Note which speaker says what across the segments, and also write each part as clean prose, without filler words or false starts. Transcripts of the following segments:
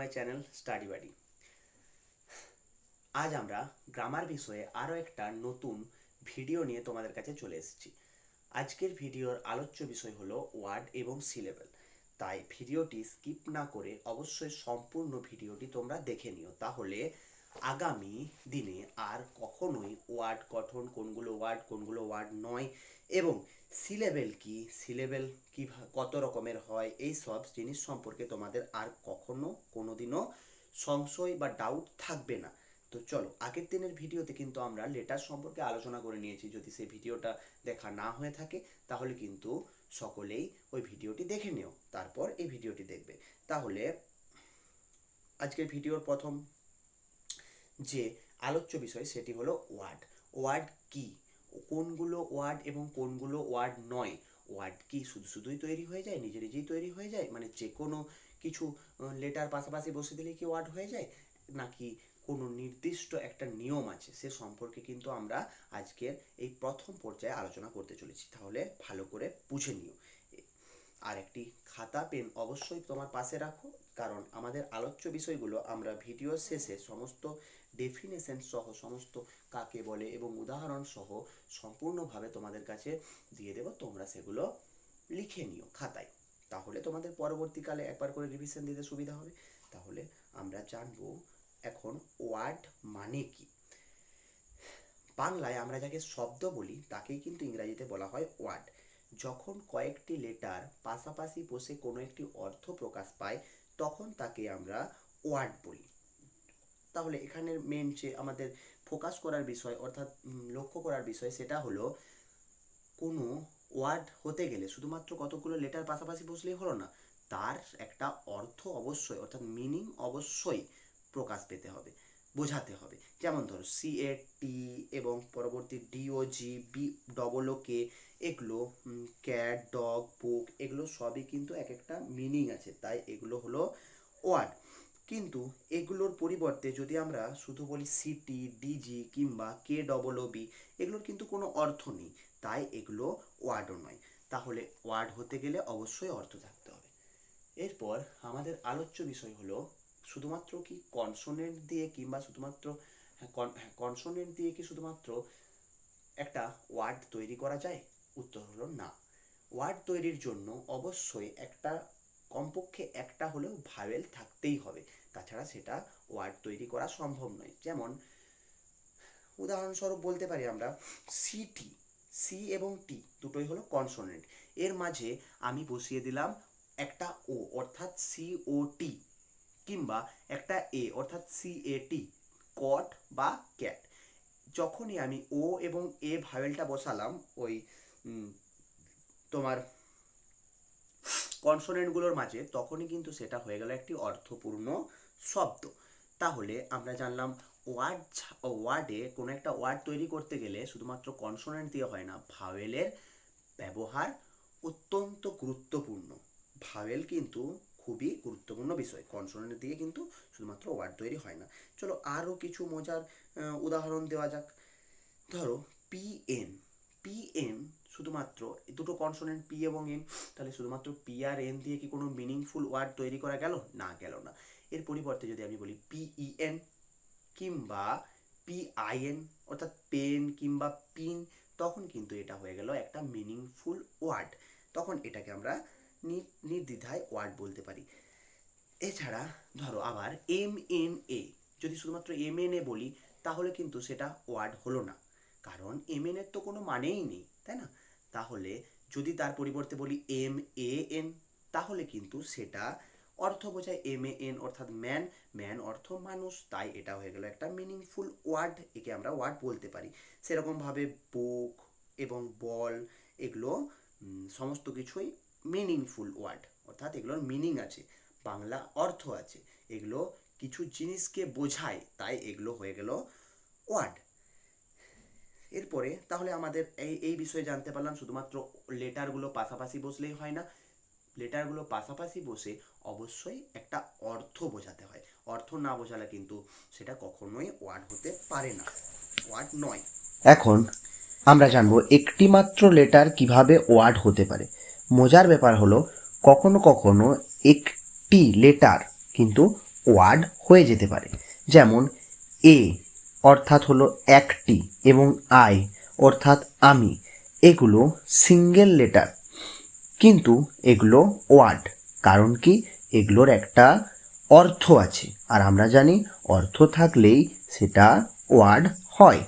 Speaker 1: My channel study বাডি। আজ আমরা grammar বিষয়ে আরও একটা নতুন ভিডিও নিয়ে তোমাদের কাছে চলে এসেছি। আজকের ভিডিওর আলোচ্য বিষয় হলো ওয়ার্ড এবং সিলেবল। তাই ভিডিওটি স্কিপ না করে অবশ্যই সম্পূর্ণ ভিডিওটি তোমরা দেখে নিও, তাহলে আগামী দিনে আর কখনোই ওয়ার্ড গঠন, কোনগুলো ওয়ার্ড নয়, এবং সিলেবেল কি, সিলেবেল কি, কত রকমের হয়, এই সব জিনিস সম্পর্কে তোমাদের আর কখনো কোনোদিনও সংশয় বা ডাউট থাকবে না। তো চলো, আগের দিনের ভিডিওতে কিন্তু আমরা লেটার সম্পর্কে আলোচনা করে নিয়েছি। যদি সেই ভিডিওটা দেখা না হয়ে থাকে তাহলে কিন্তু সকলেই ওই ভিডিওটি দেখে নিও, তারপর এই ভিডিওটি দেখবে। তাহলে আজকের ভিডিওর প্রথম যে আলোচ্য বিষয় সেটি হলো ওয়ার্ড। ওয়ার্ড কি, কোনগুলো ওয়ার্ড এবং কোনগুলো ওয়ার্ড নয়। ওয়ার্ড কি শুধুই তৈরি হয়ে যায়, নিজেই তৈরি হয়ে যায়, মানে যে কোনো কিছু লেটার পাশাপাশি বসে দিলে কি ওয়ার্ড হয়ে যায়, নাকি কোনো নির্দিষ্ট একটা নিয়ম আছে, সে সম্পর্কে কিন্তু আমরা আজকের এই প্রথম পর্যায়ে আলোচনা করতে চলেছি। তাহলে ভালো করে বুঝে নিও। আর একটি খাতা পেন অবশ্যই তোমার পাশে রাখো, কারণ আমাদের আলোচ্য বিষয়গুলো আমরা ভিডিওর শেষে সমস্ত ডেফিনেশন সহ, সমস্ত কাকে বলে এবং উদাহরণ সহ সম্পূর্ণভাবে তোমাদের কাছে দিয়ে দেব। তোমরা সেগুলো লিখে নিও খাতায়, তাহলে তোমাদের পরবর্তীকালে একবার করে রিভিশন দিতে সুবিধা হবে। তাহলে আমরা জানবো এখন ওয়ার্ড মানে কি। বাংলায় আমরা যাকে শব্দ বলি তাকেই কিন্তু ইংরাজিতে বলা হয় ওয়ার্ড। যখন কয়েকটি লেটার পাশাপাশি বসে কোনো একটি অর্থ প্রকাশ পায় তখন তাকে আমরা ওয়ার্ড বলি। তাহলে এখানের মেন যে আমাদের ফোকাস করার বিষয়, অর্থাৎ লক্ষ্য করার বিষয়, সেটা হলো কোনো ওয়ার্ড হতে গেলে শুধুমাত্র কতগুলো লেটার পাশাপাশি বসলেই হলো না, তার একটা অর্থ অবশ্যই, অর্থাৎ মিনিং অবশ্যই প্রকাশ পেতে হবে, বোঝাতে হবে। যেমন ধরো CAT এবং পরবর্তী DOG, BOOK, এগুলো ক্যাট, ডগ, বুক, এগুলো সবই কিন্তু এক একটা মিনিং আছে, তাই এগুলো হলো ওয়ার্ড। কিন্তু এগুলোর পরিবর্তে যদি আমরা শুধু বলি CT, DG কিংবা KOOB, এগুলোর কিন্তু কোনো অর্থ নেই, তাই এগুলো ওয়ার্ডও নয়। তাহলে ওয়ার্ড হতে গেলে অবশ্যই অর্থ থাকতে হবে। এরপর আমাদের আলোচ্য বিষয় হলো শুধুমাত্র কি কনসোনেন্ট দিয়ে কিংবা শুধুমাত্র কনসোনেন্ট দিয়ে কি শুধুমাত্র একটা ওয়ার্ড তৈরি করা যায়? উত্তর হলো না। ওয়ার্ড তৈরির জন্য অবশ্যই একটা, কমপক্ষে একটা হলেও ভাওয়েল থাকতেই হবে, তাছাড়া সেটা ওয়ার্ড তৈরি করা সম্ভব নয়। যেমন উদাহরণস্বরূপ বলতে পারি আমরা CT, সি এবং টি দুটোই হলো কনসোনেন্ট, এর মাঝে আমি বসিয়ে দিলাম একটা ও অর্থাৎ COT, কিংবা একটা এ অর্থাৎ CAT, কট বা ক্যাট। যখনই আমি ও এবং এ ভাওয়েলটা বসালাম ওই তোমার কনসোনেন্টগুলোর মাঝে, তখনই কিন্তু সেটা হয়ে গেল একটি অর্থপূর্ণ শব্দ। তাহলে আমরা জানলাম ওয়ার্ডে কোনো একটা ওয়ার্ড তৈরি করতে গেলে শুধুমাত্র কনসোনেন্ট দিয়ে হয় না, ভাওয়েলের ব্যবহার অত্যন্ত গুরুত্বপূর্ণ। ভাওয়েল কিন্তু খুবই গুরুত্বপূর্ণ বিষয়, কনসোনেন্ট দিয়ে কিন্তু শুধুমাত্র ওয়ার্ড তৈরি হয় না। চলো আরও কিছু মজার উদাহরণ দেওয়া যাক। ধরো পিএন শুধুমাত্র দুটো কনসোনেন্ট পি এবং এন, তাহলে শুধুমাত্র পি আর এন দিয়ে কি কোনো মিনিংফুল ওয়ার্ড তৈরি করা গেল? না, গেল না। এর পরিবর্তে যদি আমি বলি PEN কিংবা PIN, অর্থাৎ পেন কিংবা পিন, তখন কিন্তু এটা হয়ে গেল একটা মিনিংফুল ওয়ার্ড, তখন এটাকে আমরা নির্দ্বিধায় ওয়ার্ড বলতে পারি। এছাড়া ধরো আবার MNA, যদি শুধুমাত্র MNA বলি তাহলে কিন্তু সেটা ওয়ার্ড হলো না, কারণ MN এর তো কোনো মানেই নেই, তাই না? তাহলে যদি তার পরিবর্তে বলি MAN, তাহলে কিন্তু সেটা অর্থ বোঝায় MAN, অর্থাৎ ম্যান অর্থ মানুষ, তাই এটা হয়ে গেল একটা মিনিংফুল ওয়ার্ড, একে আমরা ওয়ার্ড বলতে পারি। সেরকমভাবে বুক এবং বল, এগুলো সমস্ত কিছুই মিনিংফুল ওয়ার্ড, অর্থাৎ এগুলোর মিনিং আছে, বাংলা অর্থ আছে, এগুলো কিছু জিনিসকে বোঝায়, তাই এগুলো হয়ে গেল ওয়ার্ড। এরপরে তাহলে আমাদের এই বিষয়ে জানতে পারলাম শুধুমাত্র লেটারগুলো পাশাপাশি বসলেই হয় না, লেটারগুলো পাশাপাশি বসে অবশ্যই একটা অর্থ বোঝাতে হয়, অর্থ না বোঝালে কিন্তু সেটা কখনোই ওয়ার্ড হতে পারে না, ওয়ার্ড নয়। এখন আমরা জানবো একটি মাত্র লেটার কিভাবে ওয়ার্ড হতে পারে। মজার ব্যাপার হলো কখনো কখনো একটি লেটার কিন্তু ওয়ার্ড হয়ে যেতে পারে। যেমন এ অর্থাৎ হলো একটি এবং আই অর্থাৎ আমি, এগুলো সিঙ্গেল লেটার কিন্তু এগুলো ওয়ার্ড। কারণ কি, এগুলোর একটা অর্থ আছে, আর আমরা জানি অর্থ থাকলেই সেটা ওয়ার্ড হয়।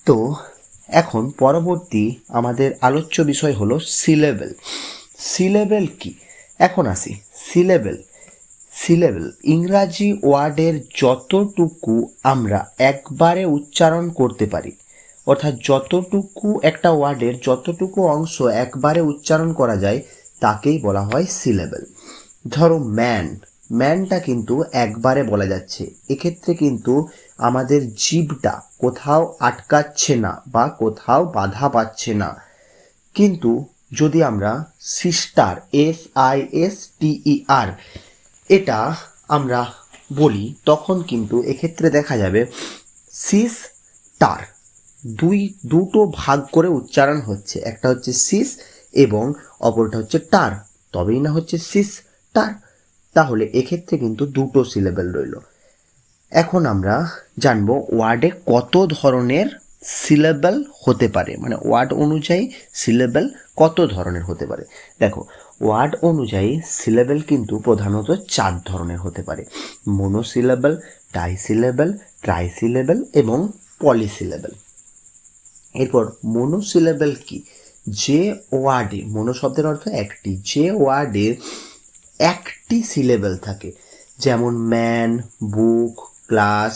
Speaker 1: তো এখন পরবর্তী আমাদের আলোচ্য বিষয় হলো সিলেবেল। সিলেবেল কি? এখন আসি সিলেবেল। সিলেবেল ইংরাজি ওয়ার্ডের যতটুকু আমরা একবারে উচ্চারণ করতে পারি, অর্থাৎ যতটুকু একটা ওয়ার্ডের যতটুকু অংশ একবারে উচ্চারণ করা যায় তাকেই বলা হয় সিলেবেল। ধরো ম্যান, ম্যানটা কিন্তু একবারে বলা যাচ্ছে, এক্ষেত্রে কিন্তু আমাদের জিভটা কোথাও আটকাচ্ছে না বা কোথাও বাধা পাচ্ছে না। কিন্তু যদি আমরা সিস্টার, SISTER, এটা আমরা বলি তখন কিন্তু এক্ষেত্রে দেখা যাবে সিস্টার দুটো ভাগ করে উচ্চারণ হচ্ছে, একটা হচ্ছে সিস এবং অপরটা হচ্ছে টার, তবেই না হচ্ছে সিস্টার। তাহলে এক্ষেত্রে কিন্তু দুটো সিলেবেল রইল। এখন আমরা জানবো ওয়ার্ডে কত ধরনের সিলেবেল হতে পারে, মানে ওয়ার্ড অনুযায়ী সিলেবেল কত ধরনের হতে পারে। দেখো, ওয়ার্ড অনুযায়ী সিলেবেল কিন্তু প্রধানত 4 ধরনের হতে পারে: মোনোসিলেবেল, ডাইসিলেবেল, ট্রাইসিলেবেল এবং পলিসিলেবেল। এরপর মোনোসিলেবেল কি? যে ওয়ার্ডে, মোনো শব্দের অর্থ একটি, যে ওয়ার্ডে একটি সিলেবেল থাকে, যেমন ম্যান, বুক, ক্লাস,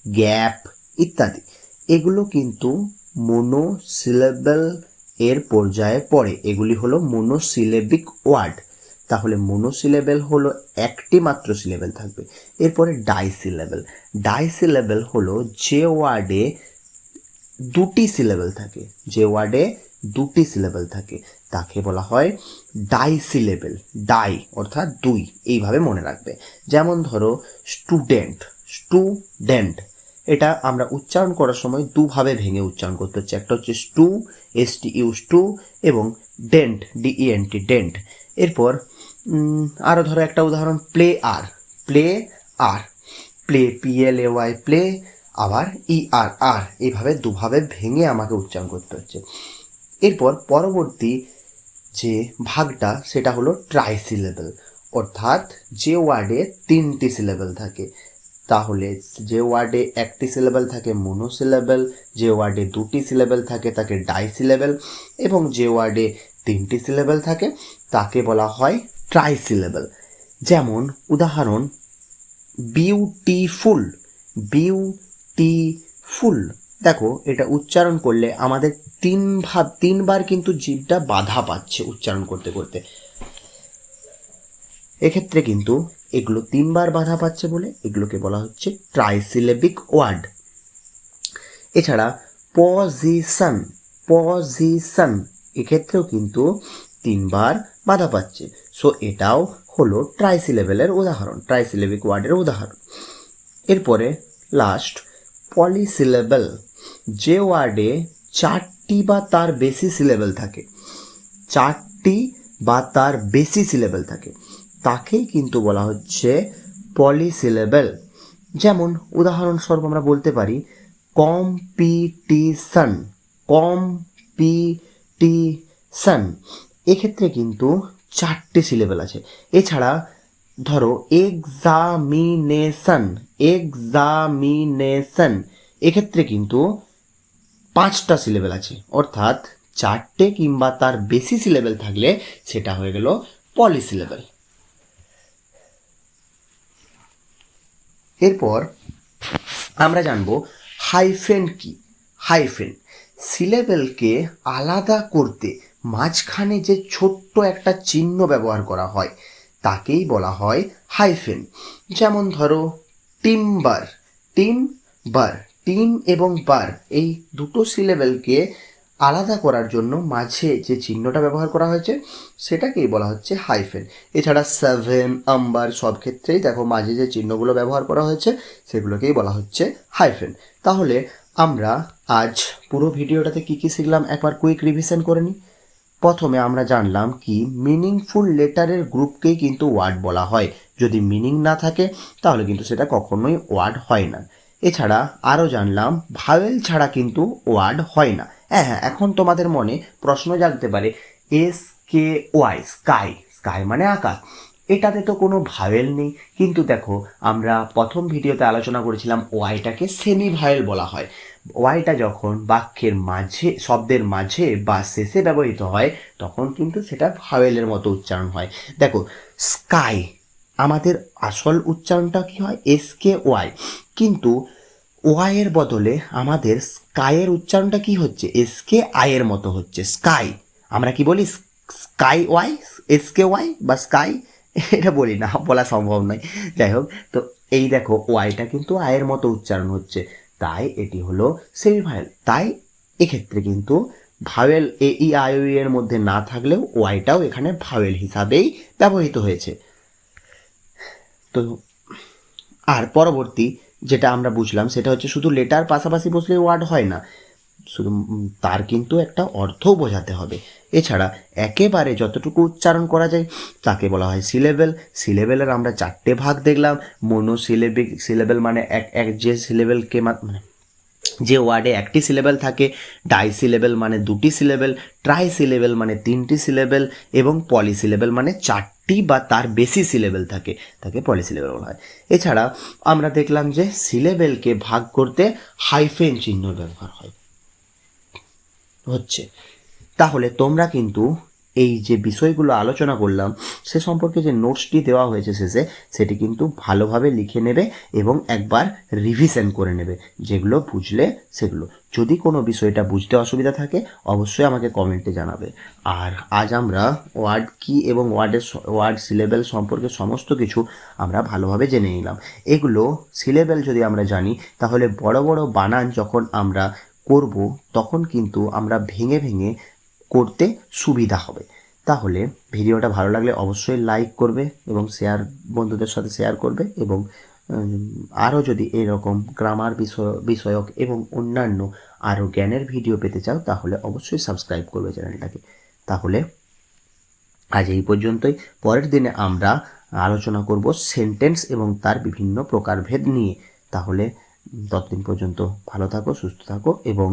Speaker 1: গ্যাপ ইত্যাদি, এগুলো কিন্তু মোনোসিলেবেল এর পর্যায়ে পড়ে, এগুলি হলো মোনোসিলেবিক ওয়ার্ড। তাহলে মোনোসিলেবেল হলো একটি মাত্র সিলেবেল থাকবে। এরপরে ডাইসিলেবেল। ডাইসিলেবেল হলো যে ওয়ার্ডে দুটি সিলেবেল থাকে, যে ওয়ার্ডে দুটি সিলেবেল থাকে তাকে বলা হয় ডাইসিলেবেল। ডাই অর্থাৎ দুই, এইভাবে মনে রাখবে। যেমন ধরো স্টুডেন্ট, স্টুডেন্ট, এটা আমরা উচ্চারণ করার সময় দুভাবে ভেঙে উচ্চারণ করতে হচ্ছে, একটা হচ্ছে স্টু, STU স্টু, এবং ডেন্ট, DENT ডেন্ট। এরপর আরও ধরো একটা উদাহরণ, প্লে আর, প্লে আর, প্লে PLAY প্লে, আবার ERR, এইভাবে দুভাবে ভেঙে আমাকে উচ্চারণ করতে হচ্ছে। এরপর পরবর্তী যে ভাগটা সেটা হলো ট্রাইসিলেবেল, অর্থাৎ যে ওয়ার্ডে 3টি সিলেবেল থাকে। তাহলে যে ওয়ার্ডে একটি সিলেবেল থাকে মোনোসিলেবেল, যে ওয়ার্ডে দুটি সিলেবেল থাকে তাকে ডাইসিলেবেল, এবং যে ওয়ার্ডে 3টি সিলেবেল থাকে তাকে বলা হয় ট্রাইসিলেবেল। যেমন উদাহরণ, বিউটিফুল, বিউটিফুল। দেখো, এটা উচ্চারণ করলে আমাদের তিনবার কিন্তু জিভটা বাধা পাচ্ছে উচ্চারণ করতে করতে, এক্ষেত্রে কিন্তু এগুলো 3বার বাধা পাচ্ছে বলে এগুলোকে বলা হচ্ছে ট্রাইসিলেবিক ওয়ার্ড। এছাড়া পজিশন, পজিশন, এক্ষেত্রেও কিন্তু 3বার বাধা পাচ্ছে, সো এটাও হলো ট্রাইসিলেবেলের উদাহরণ, ট্রাইসিলেবিক ওয়ার্ডের উদাহরণ। এরপরে লাস্ট পলিসিলেবেল, যে ওয়ার্ডে 4টি বা তার বেশি সিলেবেল থাকে, 4টি বা তার বেশি সিলেবেল থাকে তাকেই কিন্তু বলা হচ্ছে পলিসিলেবেল। যেমন উদাহরণস্বরূপ আমরা বলতে পারি কম্পিটিশন, কম্পিটিশন, এক্ষেত্রে কিন্তু 4টি সিলেবেল আছে। এছাড়া ধরো এক্সামিনেশন, এক্সামিনেশন, এক্ষেত্রে কিন্তু 5টা সিলেবেল আছে, অর্থাৎ 4টে কিংবা তার বেশি সিলেবেল থাকলে সেটা হয়ে গেল পলিসিলেবেল। এরপর আমরা জানবো হাইফেন কি। হাইফেন সিলেবেলকে আলাদা করতে মাঝখানে যে ছোট্ট একটা চিহ্ন ব্যবহার করা হয় তাকেই বলা হয় হাইফেন। যেমন ধরো টিম্বার, টিম্বার, টিম এবং বার, এই দুটো সিলেবেলকে আলাদা করার জন্য মাঝে যে চিহ্নটা ব্যবহার করা হয়েছে সেটাকেই বলা হচ্ছে হাইফেন। এছাড়া সেভেন, আম্বার, সব ক্ষেত্রেই দেখো মাঝে যে চিহ্নগুলো ব্যবহার করা হয়েছে সেগুলোকেই বলা হচ্ছে হাইফেন। তাহলে আমরা আজ পুরো ভিডিওটাতে কী কী শিখলাম একবার কুইক রিভিশন করে নিই। প্রথমে আমরা জানলাম কি মিনিংফুল লেটারের গ্রুপকেই কিন্তু ওয়ার্ড বলা হয়, যদি মিনিং না থাকে তাহলে কিন্তু সেটা কখনোই ওয়ার্ড হয় না। এছাড়া আরও জানলাম ভাওয়েল ছাড়া কিন্তু ওয়ার্ড হয় না। হ্যাঁ হ্যাঁ, এখন তোমাদের মনে প্রশ্ন জাগতে পারে, SKY, স্কাই, স্কাই মানে আকাশ, এটাতে তো কোনো ভাওয়েল নেই। কিন্তু দেখো, আমরা প্রথম ভিডিওতে আলোচনা করেছিলাম ওয়াইটাকে সেমি ভাওয়েল বলা হয়। ওয়াইটা যখন বাক্যের মাঝে, শব্দের মাঝে বা শেষে ব্যবহৃত হয় তখন কিন্তু সেটা ভাওয়েলের মতো উচ্চারণ হয়। দেখো, স্কাই আমাদের আসল উচ্চারণটা কি হয়, SKY, কিন্তু ওয়াইয়ের বদলে আমাদের স্কাইয়ের উচ্চারণটা কি হচ্ছে, SKI এর মতো হচ্ছে, স্কাই। আমরা কি বলি, স্কাই ওয়াই, SKY বা স্কাই, এটা বলি না, বলা সম্ভব নয়। যাই হোক, তো এই দেখো ওয়াইটা কিন্তু আয়ের মতো উচ্চারণ হচ্ছে, তাই এটি হলো সেমি ভাওয়েল। তাই এক্ষেত্রে কিন্তু ভাওয়েল AEIOU এর মধ্যে না থাকলেও ওয়াইটাও এখানে ভাওয়েল হিসাবেই ব্যবহৃত হয়েছে। তো আর পরবর্তী যেটা আমরা বুঝলাম সেটা হচ্ছে শুধু লেটার পাশাপাশি বসলে ওয়ার্ড হয় না, শুধু তার কিন্তু একটা অর্থও বোঝাতে হবে। এছাড়া একেবারে যতটুকু উচ্চারণ করা যায় তাকে বলা হয় সিলেবেল। সিলেবেলের আমরা 4টে ভাগ দেখলাম। মনোসিলেবিক সিলেবেল মানে এক এক যে সিলেবেলকে মানে যে ওয়ার্ডে একটি সিলেবেল থাকে, ডাইসিলেবেল মানে 2টি সিলেবেল, ট্রাইসিলেবেল মানে 3টি সিলেবেল, এবং পলিসিলেবেল মানে 4টি বা তার বেশি সিলেবেল থাকে, তাকে পলিসিলেবেল বলা হয়। এছাড়া আমরা দেখলাম যে সিলেবেলকে ভাগ করতে হাইফেন চিহ্ন ব্যবহার হচ্ছে। তাহলে তোমরা কিন্তু এই যে বিষয়গুলো আলোচনা করলাম সে সম্পর্কে যে নোটসটি দেওয়া হয়েছে শেষে, সেটি কিন্তু ভালোভাবে লিখে নেবে এবং একবার রিভিশন করে নেবে, যেগুলো বুঝলে সেগুলো। যদি কোনো বিষয়টা বুঝতে অসুবিধা থাকে অবশ্যই আমাকে কমেন্টে জানাবে। আর আজ আমরা ওয়ার্ড কি এবং ওয়ার্ড সিলেবেল সম্পর্কে সমস্ত কিছু আমরা ভালোভাবে জেনে নিলাম। এগুলো সিলেবেল যদি আমরা জানি তাহলে বড় বড় বানান যখন আমরা করব তখন কিন্তু আমরা ভেঙে ভেঙে করতে সুবিধা হবে। তাহলে ভিডিওটা ভালো লাগলে অবশ্যই লাইক করবে এবং বন্ধুদের সাথে শেয়ার করবে, এবং আরও যদি এরকম গ্রামার বিষয়ক এবং অন্যান্য আরও জ্ঞানের ভিডিও পেতে চাও তাহলে অবশ্যই সাবস্ক্রাইব করবে চ্যানেলটাকে। তাহলে আজ এই পর্যন্তই। পরের দিনে আমরা আলোচনা করব সেন্টেন্স এবং তার বিভিন্ন প্রকারভেদ নিয়ে। তাহলে ততদিন পর্যন্ত ভালো থাকো, সুস্থ থাকো, এবং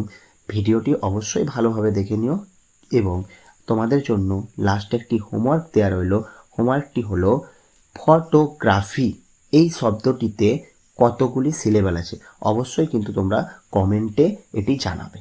Speaker 1: ভিডিওটি অবশ্যই ভালোভাবে দেখে নিও। এবং তোমাদের জন্য লাস্টে একটি হোমওয়ার্ক দেওয়া রইল। হোমওয়ার্কটি হলো ফটোগ্রাফি এই শব্দটিতে কতগুলি সিলেবেল আছে। অবশ্যই কিন্তু তোমরা কমেন্টে এটি জানাবে।